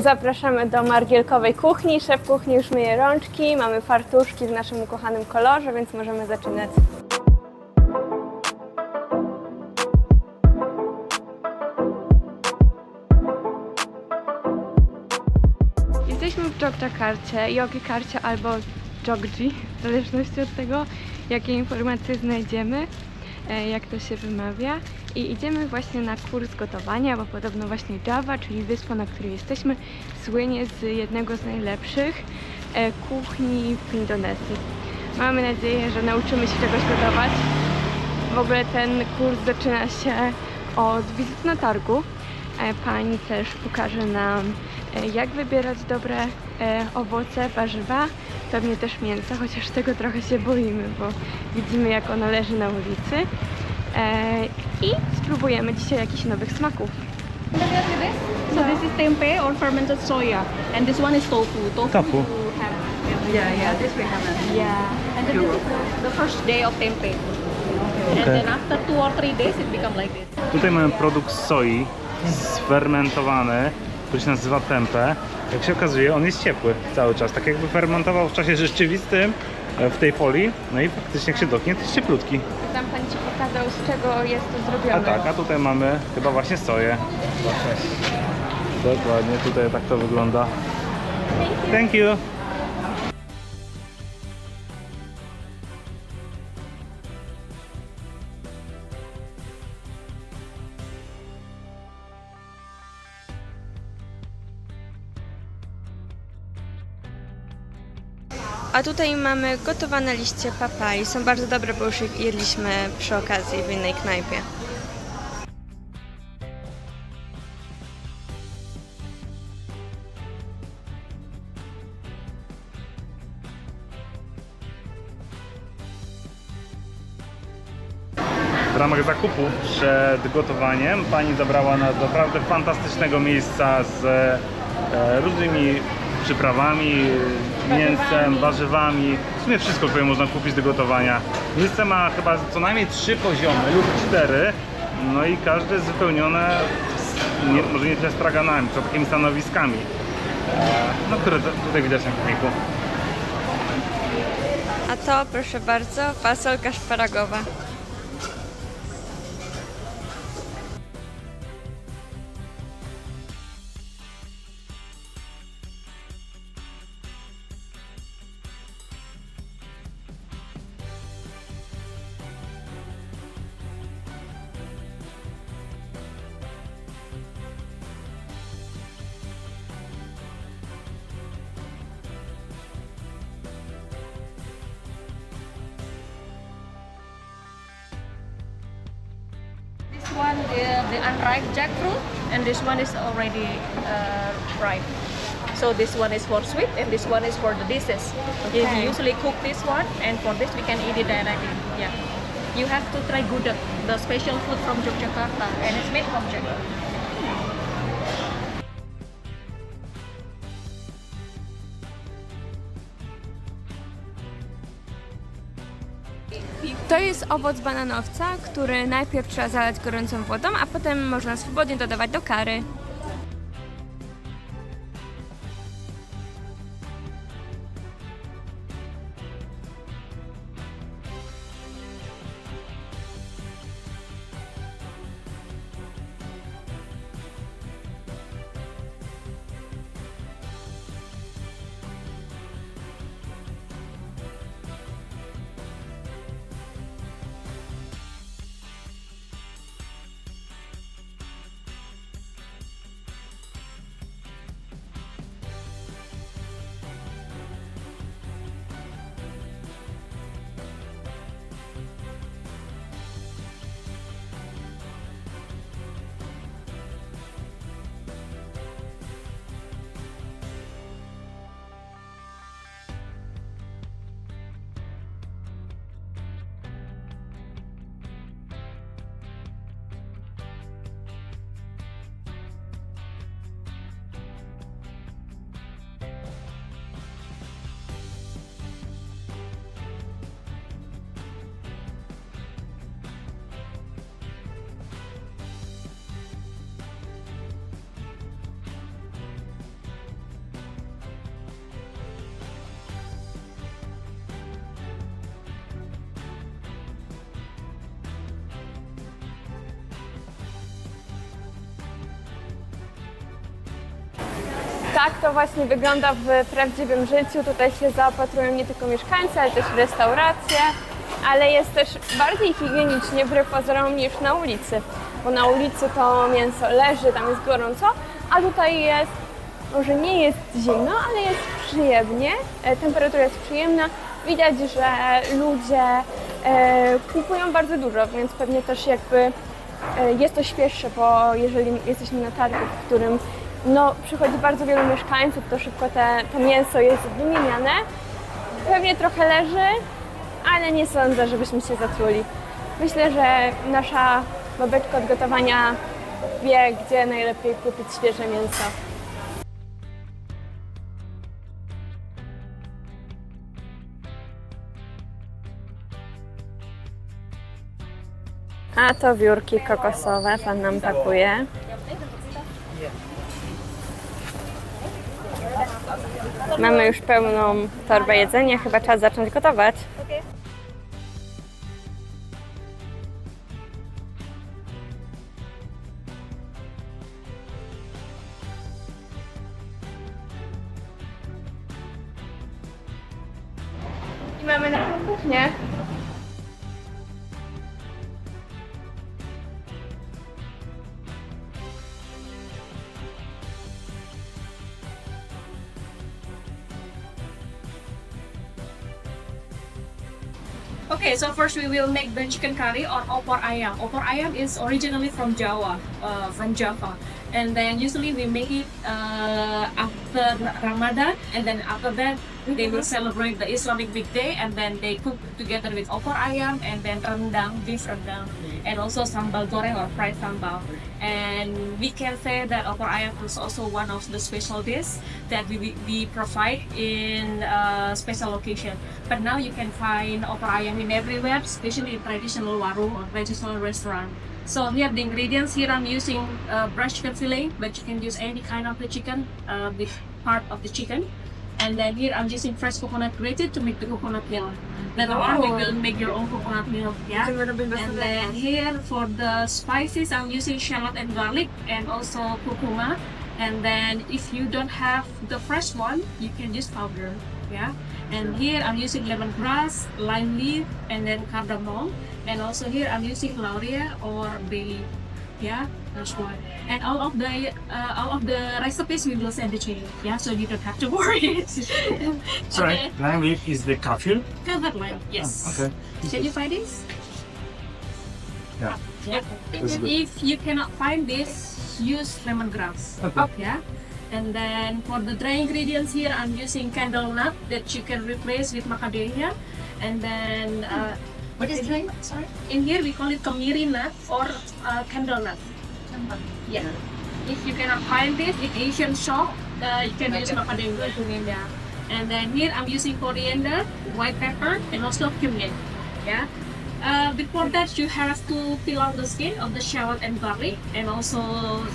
Zapraszamy do Margielkowej kuchni. Szef kuchni już myje rączki, mamy fartuszki w naszym ukochanym kolorze, więc możemy zaczynać. Jesteśmy w Jogjakarcie, Yogyakarcie albo Jogji, w zależności od tego, jakie informacje znajdziemy, jak to się wymawia. I idziemy właśnie na kurs gotowania, bo podobno właśnie Java, czyli wyspa, na której jesteśmy, słynie z jednego z najlepszych kuchni w Indonezji. Mamy nadzieję, że nauczymy się czegoś gotować. W ogóle ten kurs zaczyna się od wizyt na targu. Pani też pokaże nam, jak wybierać dobre owoce, warzywa, pewnie też mięso, chociaż tego trochę się boimy, bo widzimy, jak ono leży na ulicy. I spróbujemy dzisiaj jakichś nowych smaków. So this is tempeh or fermented soya, and this one is tofu. Tofu. Yeah, this we have. Yeah, and then this is the first day of tempeh. And Okay. then after 2 or 3 days, it becomes like this. Tutaj mamy produkt z soi sfermentowany, który się nazywa tempeh. Jak się okazuje, on jest ciepły cały czas, tak jakby fermentował w czasie rzeczywistym w tej folii. No i faktycznie jak się dotknie, to jest cieplutki. Tam Pan Ci pokazał, z czego jest to zrobione. A tak, a tutaj mamy chyba właśnie soję. Dokładnie, tutaj tak to wygląda. Thank you. A tutaj mamy gotowane liście papai. Są bardzo dobre, bo już ich jedliśmy przy okazji w innej knajpie. W ramach zakupu przed gotowaniem pani zabrała nas do naprawdę fantastycznego miejsca z różnymi przyprawami, mięsem, warzywami, w sumie wszystko, które można kupić do gotowania. Miejsce ma chyba co najmniej 3 poziomy lub 4, no i każde jest wypełnione, może nie tyle straganami, co takimi stanowiskami, no, które tutaj widać na filmiku. A to, proszę bardzo, fasolka szparagowa. This one, the unripe jackfruit, and this one is already ripe. So this one is for sweet, and this one is for the dishes. Okay. We usually cook this one, and for this we can eat it directly. Yeah. You have to try gudeg, the special food from Yogyakarta, and it's made from jackfruit. To jest owoc bananowca, który najpierw trzeba zalać gorącą wodą, a potem można swobodnie dodawać do kary. tak to właśnie wygląda w prawdziwym życiu. Tutaj się zaopatrują nie tylko mieszkańcy, ale też restauracje, ale jest też bardziej higienicznie wbrew pozorom niż na ulicy, bo na ulicy to mięso leży, tam jest gorąco, a tutaj jest, może nie jest zimno, ale jest przyjemnie, temperatura jest przyjemna, widać, że ludzie kupują bardzo dużo, więc pewnie też jakby jest to świeższe, bo jeżeli jesteśmy na targu, w którym przychodzi bardzo wielu mieszkańców, to szybko to mięso jest wymieniane. Pewnie trochę leży, ale nie sądzę, żebyśmy się zatruli. Myślę, że nasza babeczka od gotowania wie, gdzie najlepiej kupić świeże mięso. A to wiórki kokosowe, pan nam pakuje. Mamy już pełną torbę jedzenia, chyba czas zacząć gotować. I mamy naszą kuchnię. Okay, so first we will make the chicken curry or opor ayam. Opor ayam is originally from Java, from Java, and then usually we make it after Ramadan, and then after that they will celebrate the Islamic big day, and then they cook together with opor ayam, and then rendang, beef rendang, and also sambal goreng or fried sambal. And we can say that opor ayam is also one of the special dishes that we provide in special occasion. But now you can find opor ayam in everywhere, especially in traditional warung or traditional restaurant. So here the ingredients, here I'm using breast chicken fillet, but you can use any kind of the chicken, with part of the chicken. And then here I'm using fresh coconut grated to make the coconut milk. Later on we will make your own coconut milk, yeah. And then here for the spices I'm using shallot and garlic and also curcuma. And then if you don't have the fresh one, you can use powder, yeah. And here I'm using lemongrass, lime leaf, and then cardamom. And also here I'm using lauria or bay leaf, yeah. That's one. And all of the recipes we will send it to you, yeah. So you don't have to worry. Sorry, Okay. lime leaf is the kafir? Covered lime, yes. Okay. Can you find this? Yeah. Yeah. This is good. If you cannot find this, use lemongrass. Okay. Yeah. And then for the dry ingredients here, I'm using candle nut that you can replace with macadamia. And then what is dry? Sorry. In here we call it kamiri nut or candle nut. Yeah. If you cannot find this in Asian shop, you can use macadamia. And then here I'm using coriander, white pepper, and also cumin. Yeah. Before that, you have to peel out the skin of the shallot and garlic, and also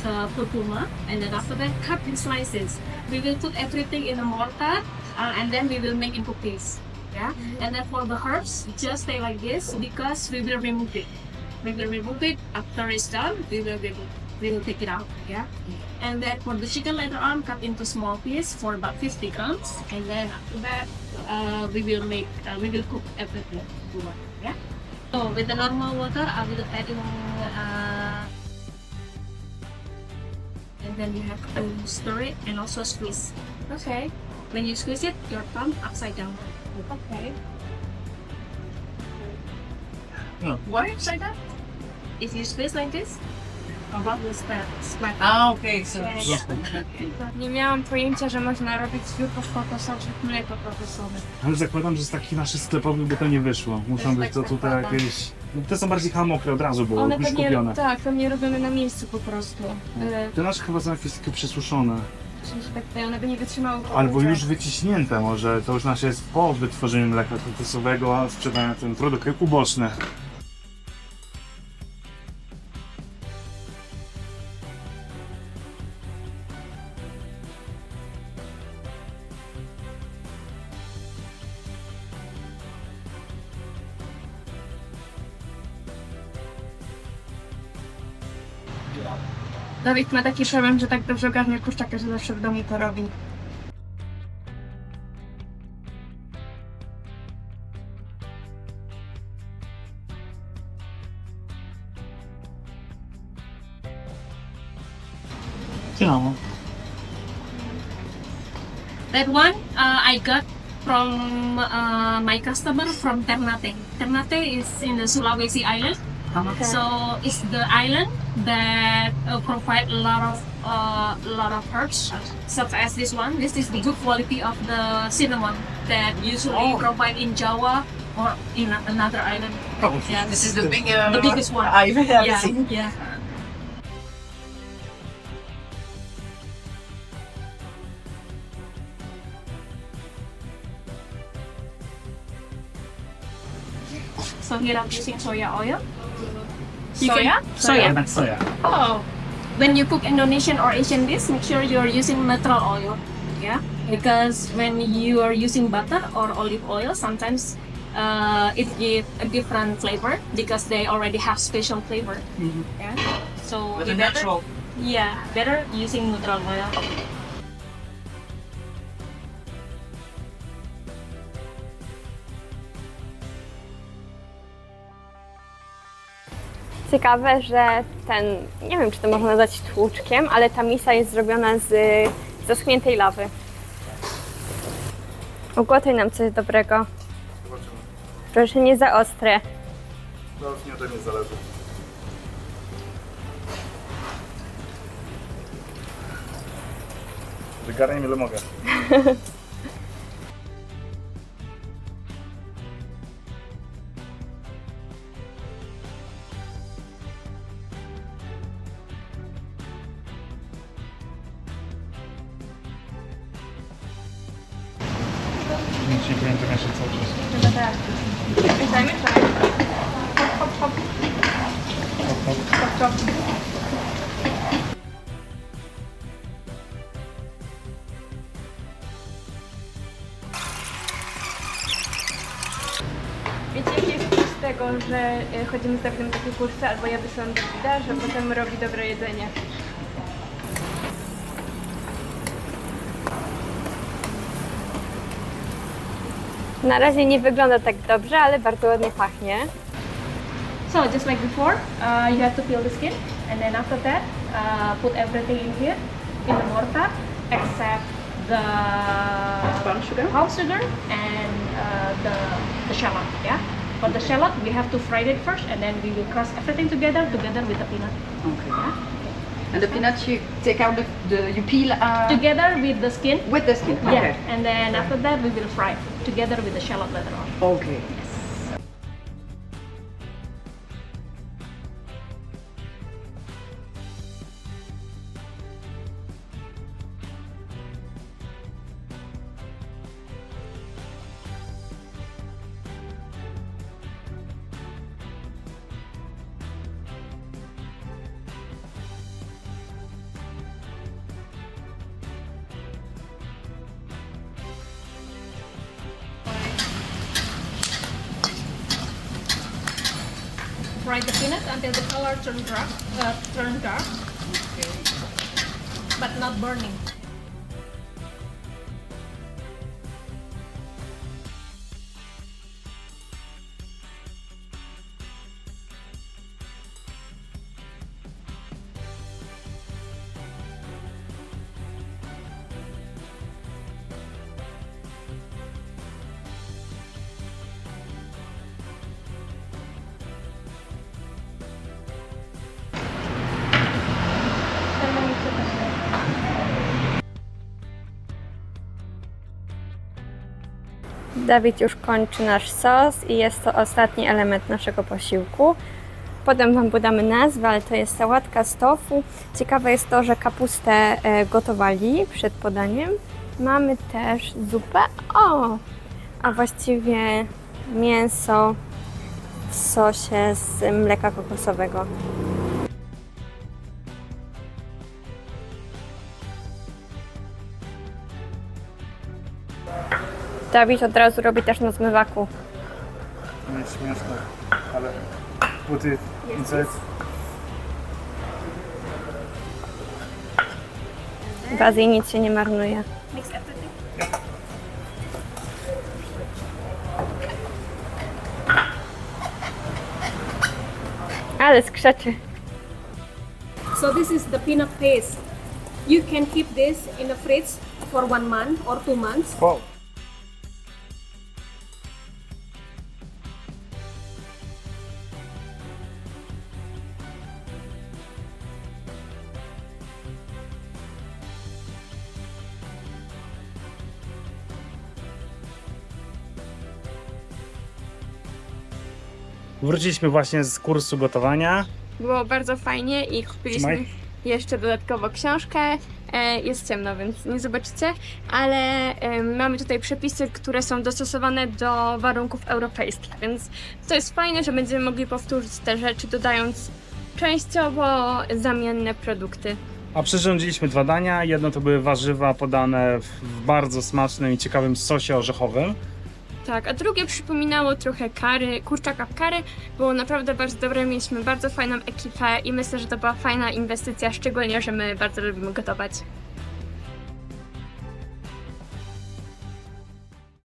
the curcuma. And then after that, cut in slices. We will put everything in a mortar, and then we will make into paste. Yeah. And then for the herbs, just stay like this because we will remove it. We will remove it after it's done. We will take it out. Yeah. And then for the chicken later on, cut into small pieces for about 50 grams. And then after that, we will cook everything. Yeah. So with the normal water, I will add in, and then you have to stir it and also squeeze. Okay. When you squeeze it, your thumb upside down. Okay. Why upside down? If you squeeze like this, about the splat. Ah, okay, so Nie miałam pojęcia, że można robić z wiórków kokosowych mleko kokosowe. Ale zakładam, że z takich naszych sklepowych by to nie wyszło. Muszą być to tutaj jakieś... Te są bardziej mokre od razu, bo już kupione. tak, pewnie robione na miejscu po prostu. Te nasze chyba są jakieś takie przesuszone. Tak tutaj one by nie wytrzymały. Albo już wyciśnięte może. To już nasze jest po wytworzeniu mleka kokosowego, a sprzedają ten produkt uboczny. Dawid ma taki problem, że tak dobrze ogarnia kurczaka, że zawsze w domu to robi. That one I got from my customer from Ternate. Ternate is in the Sulawesi Island. So it's the island that provide a lot of herbs, such as this one. This is the good quality of the cinnamon that usually provide in Java or in another island. Yeah, This is the the biggest one. I've ever Yeah, seen. yeah. So here I'm using soya oil. Soya? Soya. Soja. Oh. When you cook Indonesian or Asian dish, make sure you're using neutral oil. Yeah. Because when you are using butter or olive oil, sometimes it gives a different flavor because they already have special flavor. Yeah. So With you a better, natural. yeah, better using neutral oil. Ciekawe, że ten, nie wiem czy to można nazwać tłuczkiem, ale ta misa jest zrobiona z zaschniętej lawy. Ugotuj nam coś dobrego. Zobaczymy. Proszę nie za ostre. To już nie ode mnie zależy. Wygarnij ile mogę. Nic nie powiem, to mieszać cały czas. Chyba tak. Mieszaj, mieszaj. Hop, hop, hop. Hop, hop. Hop, hop. Wiecie, jaki jest plus tego, że chodzimy z Dawidem na takie kursy, albo ja wysyłam Dawida, że potem robi dobre jedzenie. Na razie nie wygląda tak dobrze, ale bardzo ładnie pachnie. So just like before, you have to peel the skin, and then after that, put everything in here in the mortar except the brown sugar and the shallot. Yeah. For the shallot, we have to fry it first, and then we will crush everything together with the peanut. Okay. And the peanuts you take out you peel Together with the skin. with the skin. Yeah. Okay. And then after that, we will fry it together with the shallot later on. Okay. Fry the peanuts until the color turn dark, but not burning. Dawid już kończy nasz sos i jest to ostatni element naszego posiłku. Potem Wam podamy nazwę, ale to jest sałatka z tofu. Ciekawe jest to, że kapustę gotowali przed podaniem. Mamy też zupę, a właściwie mięso w sosie z mleka kokosowego. Dawid od razu robi też na zmywaku. Nie jest śmieszne, ale put it inside. W Azji nic się nie marnuje. Mix everything. Ale skrzeczy. So this is the peanut paste. You can keep this in the fridge for 1 month or 2 months. Wow. Wróciliśmy właśnie z kursu gotowania. Było bardzo fajnie i kupiliśmy Trzymaj. jeszcze dodatkowo książkę. Jest ciemno, więc nie zobaczycie, ale mamy tutaj przepisy, które są dostosowane do warunków europejskich, więc to jest fajne, że będziemy mogli powtórzyć te rzeczy, dodając częściowo zamienne produkty. A przyrządziliśmy 2 dania. Jedno to były warzywa podane w bardzo smacznym i ciekawym sosie orzechowym. Tak, a drugie przypominało trochę kurczaka w curry. Było naprawdę bardzo dobre, mieliśmy bardzo fajną ekipę i myślę, że to była fajna inwestycja, szczególnie, że my bardzo lubimy gotować.